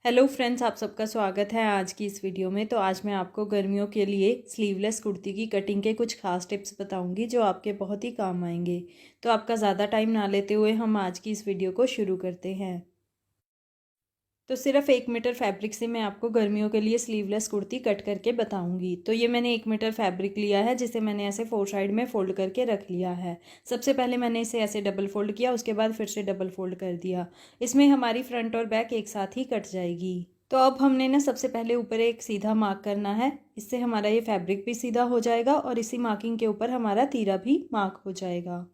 Hello friends, आप सबका स्वागत है आज की इस वीडियो में। तो आज मैं आपको गर्मियों के लिए स्लीवलेस कुर्ती की कटिंग के कुछ खास टिप्स बताऊंगी जो आपके बहुत ही काम आएंगे। तो आपका ज़्यादा टाइम ना लेते हुए हम आज की इस वीडियो को शुरू करते हैं। तो सिर्फ 1 मीटर फैब्रिक से मैं आपको गर्मियों के लिए स्लीवलेस कुर्ती कट करके बताऊंगी। तो ये मैंने 1 मीटर फैब्रिक लिया है जिसे मैंने ऐसे 4 साइड में फोल्ड करके रख लिया है। सबसे पहले मैंने इसे ऐसे डबल फोल्ड किया, उसके बाद फिर से डबल फोल्ड कर दिया। इसमें हमारी फ्रंट और बैक एक साथ ही कट जाएगी। तो अब हमने ना सबसे पहले ऊपर एक सीधा मार्क करना है। इससे हमारा ये फैब्रिक भी सीधा हो जाएगा और इसी मार्किंग के ऊपर हमारा तीरा भी मार्क हो जाएगा।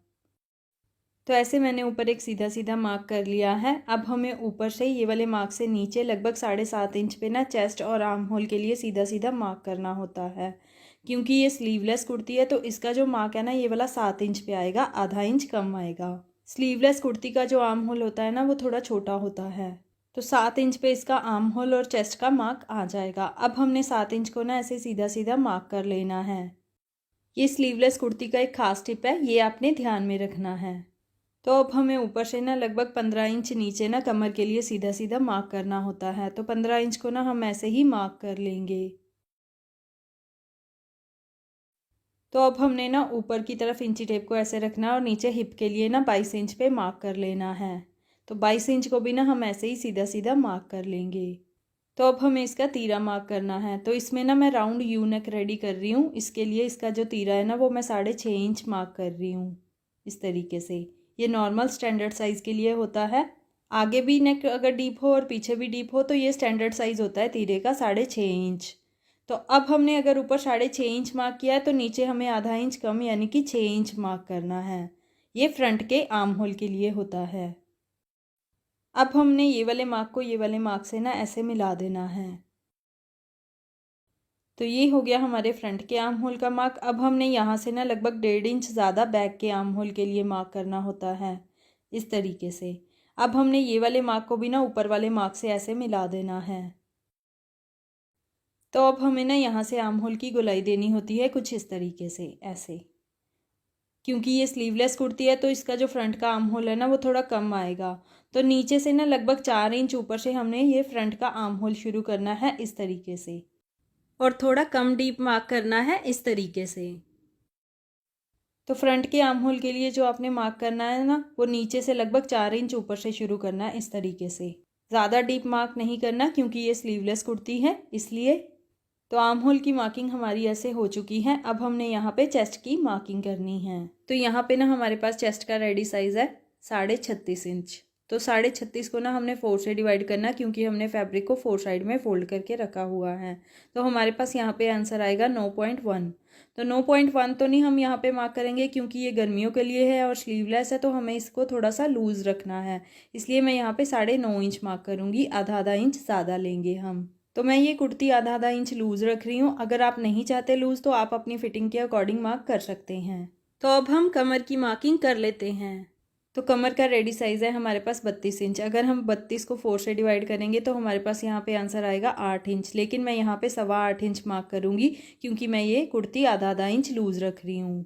तो ऐसे मैंने ऊपर एक सीधा सीधा मार्क कर लिया है। अब हमें ऊपर से ये वाले मार्क से नीचे लगभग 7.5 इंच पे ना चेस्ट और आर्म होल के लिए सीधा सीधा मार्क करना होता है। क्योंकि ये स्लीवलेस कुर्ती है तो इसका जो मार्क है ना ये वाला 7 इंच पे आएगा, आधा इंच कम आएगा। स्लीवलेस कुर्ती का जो आर्म होल होता है ना वो थोड़ा छोटा होता है। तो 7 इंच पे इसका आर्म होल और चेस्ट का मार्क आ जाएगा। अब हमने 7 इंच को ना ऐसे सीधा सीधा मार्क कर लेना है। ये स्लीवलेस कुर्ती का एक खास टिप है, ये आपने ध्यान में रखना है। तो अब हमें ऊपर से ना लगभग 15 इंच नीचे ना कमर के लिए सीधा सीधा मार्क करना होता है। तो 15 इंच को ना हम ऐसे ही मार्क कर लेंगे। तो अब हमने ना ऊपर की तरफ इंची टेप को ऐसे रखना है और नीचे हिप के लिए ना 22 इंच पे मार्क कर लेना है। तो 22 इंच को भी ना हम ऐसे ही सीधा सीधा मार्क कर लेंगे। तो अब हमें इसका तीरा मार्क करना है। तो इसमें ना मैं राउंड यू नेक रेडी कर रही हूँ। इसके लिए इसका जो तीरा है ना वो मैं 6.5 इंच मार्क कर रही हूँ इस तरीके से। ये नॉर्मल स्टैंडर्ड साइज़ के लिए होता है। आगे भी नेक अगर डीप हो और पीछे भी डीप हो तो ये स्टैंडर्ड साइज़ होता है तीरे का 6.5 इंच। तो अब हमने अगर ऊपर 6.5 इंच मार्क किया है तो नीचे हमें आधा इंच कम यानी कि 6 इंच मार्क करना है। ये फ्रंट के आर्म होल के लिए होता है। अब हमने ये वाले मार्क को ये वाले मार्क से ना ऐसे मिला देना है। तो ये हो गया हमारे फ्रंट के आर्म होल का मार्क। अब हमने यहाँ से ना लगभग 1.5 इंच ज़्यादा बैक के आर्म होल के लिए मार्क करना होता है इस तरीके से। अब हमने ये वाले मार्क को भी ना ऊपर वाले मार्क से ऐसे मिला देना है। तो अब हमें ना यहाँ से आर्म होल की गोलाई देनी होती है कुछ इस तरीके से ऐसे। क्योंकि ये स्लीवलेस कुर्ती है तो इसका जो फ्रंट का आर्म होल है ना वो थोड़ा कम आएगा। तो नीचे से ना लगभग 4 इंच ऊपर से हमने ये फ्रंट का आर्म होल शुरू करना है इस तरीके से। और थोड़ा कम डीप मार्क करना है इस तरीके से। तो फ्रंट के आर्म होल के लिए जो आपने मार्क करना है ना वो नीचे से लगभग 4 इंच ऊपर से शुरू करना है इस तरीके से। ज़्यादा डीप मार्क नहीं करना क्योंकि ये स्लीवलेस कुर्ती है इसलिए। तो आर्म होल की मार्किंग हमारी ऐसे हो चुकी है। अब हमने यहाँ पे चेस्ट की मार्किंग करनी है। तो यहाँ पे ना हमारे पास चेस्ट का रेडी साइज़ है 36.5 इंच। तो 36.5 को ना हमने 4 से डिवाइड करना क्योंकि हमने फैब्रिक को 4 साइड में फोल्ड करके रखा हुआ है। तो हमारे पास यहाँ पे आंसर आएगा 9.1। तो 9.1 तो नहीं हम यहाँ पे मार्क करेंगे क्योंकि ये गर्मियों के लिए है और स्लीवलेस है तो हमें इसको थोड़ा सा लूज़ रखना है। इसलिए मैं यहाँ पे 9.5 इंच मार्क करूँगी, आधा आधा इंच ज़्यादा लेंगे हम। तो मैं ये कुर्ती आधा आधा इंच लूज़ रख रही हूँ। अगर आप नहीं चाहते लूज़ तो आप अपनी फिटिंग के अकॉर्डिंग मार्क कर सकते हैं। तो अब हम कमर की मार्किंग कर लेते हैं। तो कमर का रेडी साइज़ है हमारे पास 32 इंच। अगर हम 32 को 4 से डिवाइड करेंगे तो हमारे पास यहाँ पे आंसर आएगा 8 इंच। लेकिन मैं यहाँ पे 8.25 इंच मार्क करूँगी क्योंकि मैं ये कुर्ती आधा आधा इंच लूज़ रख रही हूँ।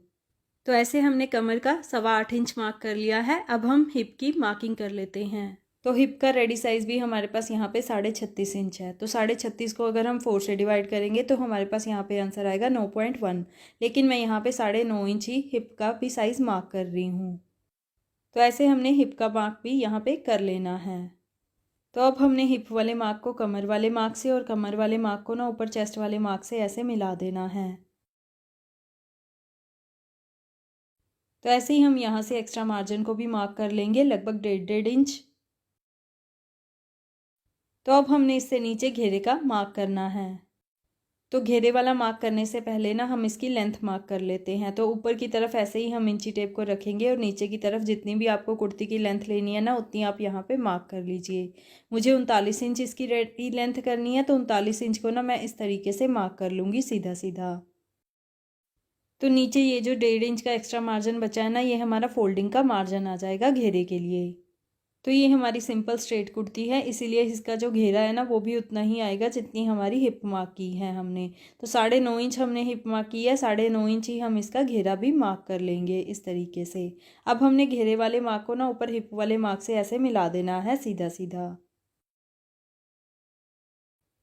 तो ऐसे हमने कमर का 8.25 इंच मार्क कर लिया है। अब हम हिप की मार्किंग कर लेते हैं। तो हिप का रेडी साइज़ भी हमारे पास यहाँ पे 36.5 इंच है। तो 36.5 को अगर हम 4 से डिवाइड करेंगे तो हमारे पास यहाँ पे आंसर आएगा 9.1। लेकिन मैं यहाँ पे 9.5 इंच ही हिप का भी साइज़ मार्क कर रही हूँ। तो ऐसे हमने हिप का मार्क भी यहाँ पे कर लेना है। तो अब हमने हिप वाले मार्क को कमर वाले मार्क से और कमर वाले मार्क को ना ऊपर चेस्ट वाले मार्क से ऐसे मिला देना है। तो ऐसे ही हम यहाँ से एक्स्ट्रा मार्जिन को भी मार्क कर लेंगे लगभग 1.5 इंच। तो अब हमने इससे नीचे घेरे का मार्क करना है। तो घेरे वाला मार्क करने से पहले ना हम इसकी लेंथ मार्क कर लेते हैं। तो ऊपर की तरफ ऐसे ही हम इंची टेप को रखेंगे और नीचे की तरफ जितनी भी आपको कुर्ती की लेंथ लेनी है ना उतनी आप यहाँ पे मार्क कर लीजिए। मुझे 39 इंच इसकी रेडी लेंथ करनी है तो 39 इंच को ना मैं इस तरीके से मार्क कर लूँगी सीधा सीधा। तो नीचे ये जो 1.5 इंच का एक्स्ट्रा मार्जिन बचा है ना ये हमारा फोल्डिंग का मार्जिन आ जाएगा घेरे के लिए। तो ये हमारी सिंपल स्ट्रेट कुर्ती है इसीलिए इसका जो घेरा है ना वो भी उतना ही आएगा जितनी हमारी हिप मार्क की है हमने। तो 9.5 इंच हमने हिप मार्क की है, 9.5 इंच ही हम इसका घेरा भी मार्क कर लेंगे इस तरीके से। अब हमने घेरे वाले मार्क को ना ऊपर हिप वाले मार्क से ऐसे मिला देना है सीधा सीधा।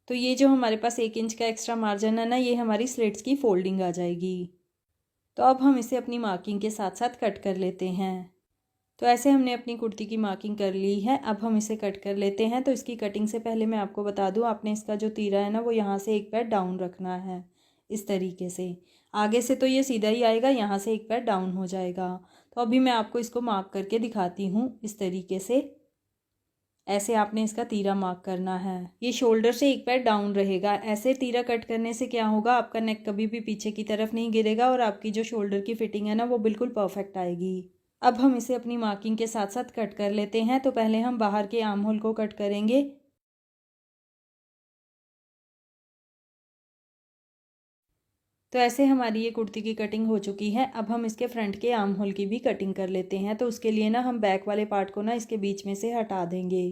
तो ये जो हमारे पास 1 इंच का एक्स्ट्रा मार्जिन है ना, ये हमारी स्लिट्स की फोल्डिंग आ जाएगी। तो अब हम इसे अपनी मार्किंग के साथ साथ कट कर लेते हैं। तो ऐसे हमने अपनी कुर्ती की मार्किंग कर ली है। अब हम इसे कट कर लेते हैं। तो इसकी कटिंग से पहले मैं आपको बता दूं, आपने इसका जो तीरा है ना, वो यहाँ से एक पैर डाउन रखना है, इस तरीके से। आगे से तो ये सीधा ही आएगा, यहाँ से एक पैर डाउन हो जाएगा। तो अभी मैं आपको इसको मार्क करके दिखाती हूँ, इस तरीके से। ऐसे आपने इसका तीरा मार्क करना है। ये शोल्डर से एक पैर डाउन रहेगा। ऐसे तीरा कट करने से क्या होगा, आपका नेक कभी भी पीछे की तरफ नहीं गिरेगा और आपकी जो शोल्डर की फिटिंग है ना, वो बिल्कुल परफेक्ट आएगी। अब हम इसे अपनी मार्किंग के साथ साथ कट कर लेते हैं। तो पहले हम बाहर के आर्म होल को कट करेंगे। तो ऐसे हमारी ये कुर्ती की कटिंग हो चुकी है। अब हम इसके फ्रंट के आर्म होल की भी कटिंग कर लेते हैं। तो उसके लिए ना हम बैक वाले पार्ट को ना इसके बीच में से हटा देंगे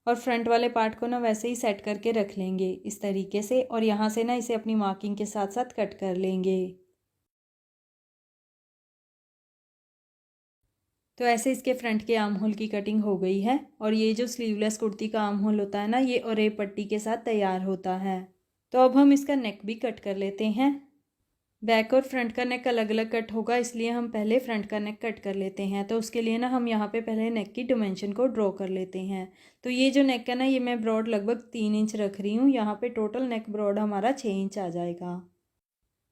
और फ्रंट वाले पार्ट को ना वैसे ही सेट करके रख लेंगे, इस तरीके से। और यहाँ से ना इसे अपनी मार्किंग के साथ साथ कट कर लेंगे। तो ऐसे इसके फ्रंट के आर्म होल की कटिंग हो गई है। और ये जो स्लीवलेस कुर्ती का आर्म होल होता है ना, ये ओरेप पट्टी के साथ तैयार होता है। तो अब हम इसका नेक भी कट कर लेते हैं। बैक और फ्रंट का नेक अलग अलग कट होगा, इसलिए हम पहले फ्रंट का नेक कट कर लेते हैं। तो उसके लिए ना हम यहाँ पे पहले नेक की डिमेंशन को ड्रॉ कर लेते हैं। तो ये जो नेक है ना, ये मैं ब्रॉड लगभग 3 इंच रख रही हूँ। यहाँ पे टोटल नेक ब्रॉड हमारा 6 इंच आ जाएगा।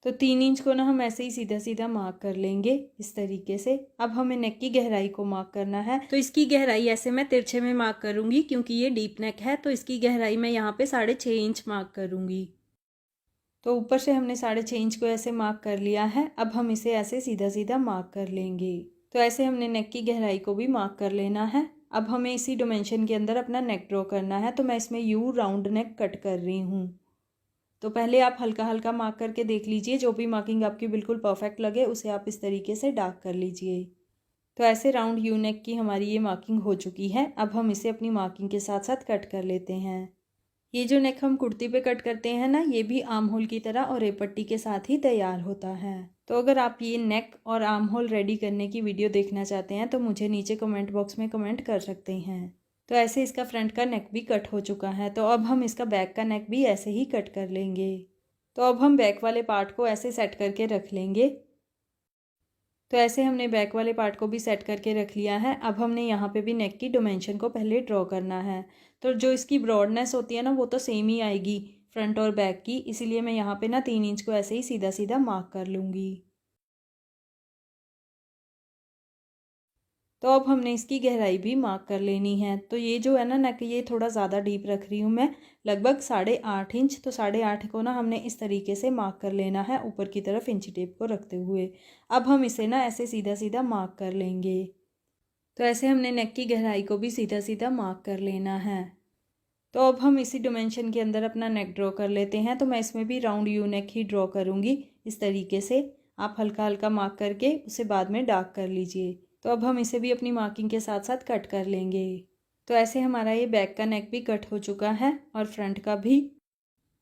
तो 3 इंच को ना हम ऐसे ही सीधा सीधा मार्क कर लेंगे, इस तरीके से। अब हमें नेक की गहराई को मार्क करना है। तो इसकी गहराई ऐसे मैं तिरछे में मार्क करूंगी, क्योंकि ये डीप नेक है। तो इसकी गहराई मैं यहाँ पे 6.5 इंच मार्क करूंगी। तो ऊपर से हमने 6.5 इंच को ऐसे मार्क कर लिया है। अब हम इसे ऐसे सीधा सीधा मार्क कर लेंगे। तो ऐसे हमने नेक की गहराई को भी मार्क कर लेना है। अब हमें इसी डिमेंशन के अंदर अपना नेक ड्रॉ करना है। तो मैं इसमें यू राउंड नेक कट कर रही हूँ। तो पहले आप हल्का हल्का मार्क करके देख लीजिए, जो भी मार्किंग आपकी बिल्कुल परफेक्ट लगे उसे आप इस तरीके से डार्क कर लीजिए। तो ऐसे राउंड यू नेक की हमारी ये मार्किंग हो चुकी है। अब हम इसे अपनी मार्किंग के साथ साथ कट कर लेते हैं। ये जो नेक हम कुर्ती पे कट करते हैं ना, ये भी आर्म होल की तरह और रेपट्टी के साथ ही तैयार होता है। तो अगर आप ये नेक और आर्म होल रेडी करने की वीडियो देखना चाहते हैं तो मुझे नीचे कमेंट बॉक्स में कमेंट कर सकते हैं। तो ऐसे इसका फ्रंट का नेक भी कट हो चुका है। तो अब हम इसका बैक का नेक भी ऐसे ही कट कर लेंगे। तो अब हम बैक वाले पार्ट को ऐसे सेट करके रख लेंगे। तो ऐसे हमने बैक वाले पार्ट को भी सेट करके रख लिया है। अब हमने यहाँ पे भी नेक की डिमेंशन को पहले ड्रॉ करना है। तो जो इसकी ब्रॉडनेस होती है ना, वो तो सेम ही आएगी फ्रंट और बैक की, इसीलिए मैं यहाँ पे ना 3 इंच को ऐसे ही सीधा सीधा मार्क कर लूँगी। तो अब हमने इसकी गहराई भी मार्क कर लेनी है। तो ये जो है ना नेक, ये थोड़ा ज़्यादा डीप रख रही हूँ मैं, लगभग 8.5 इंच। तो 8.5 को ना हमने इस तरीके से मार्क कर लेना है, ऊपर की तरफ इंची टेप को रखते हुए। अब हम इसे ना ऐसे सीधा सीधा मार्क कर लेंगे। तो ऐसे हमने नेक की गहराई को भी सीधा सीधा मार्क कर लेना है। तो अब हम इसी डिमेंशन के अंदर अपना नेक ड्रॉ कर लेते हैं। तो मैं इसमें भी round you neck he draw करूँगी, इस तरीके से। आप हल्का हल्का मार्क करके उसे बाद में डार्क कर लीजिए। तो अब हम इसे भी अपनी मार्किंग के साथ साथ कट कर लेंगे। तो ऐसे हमारा ये बैक का नेक भी कट हो चुका है और फ्रंट का भी।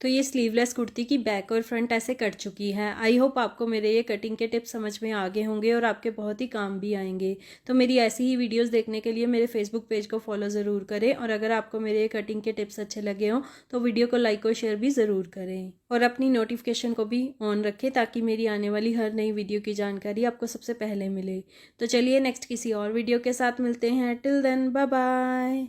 तो ये स्लीवलेस कुर्ती की बैक और फ्रंट ऐसे कट चुकी है। आई होप आपको मेरे ये कटिंग के टिप्स समझ में आ गए होंगे और आपके बहुत ही काम भी आएंगे। तो मेरी ऐसी ही वीडियोस देखने के लिए मेरे फेसबुक पेज को फॉलो ज़रूर करें। और अगर आपको मेरे ये कटिंग के टिप्स अच्छे लगे हों तो वीडियो को लाइक और शेयर भी ज़रूर करें। और अपनी नोटिफिकेशन को भी ऑन रखें, ताकि मेरी आने वाली हर नई वीडियो की जानकारी आपको सबसे पहले मिले। तो चलिए नेक्स्ट किसी और वीडियो के साथ मिलते हैं। Till then bye bye.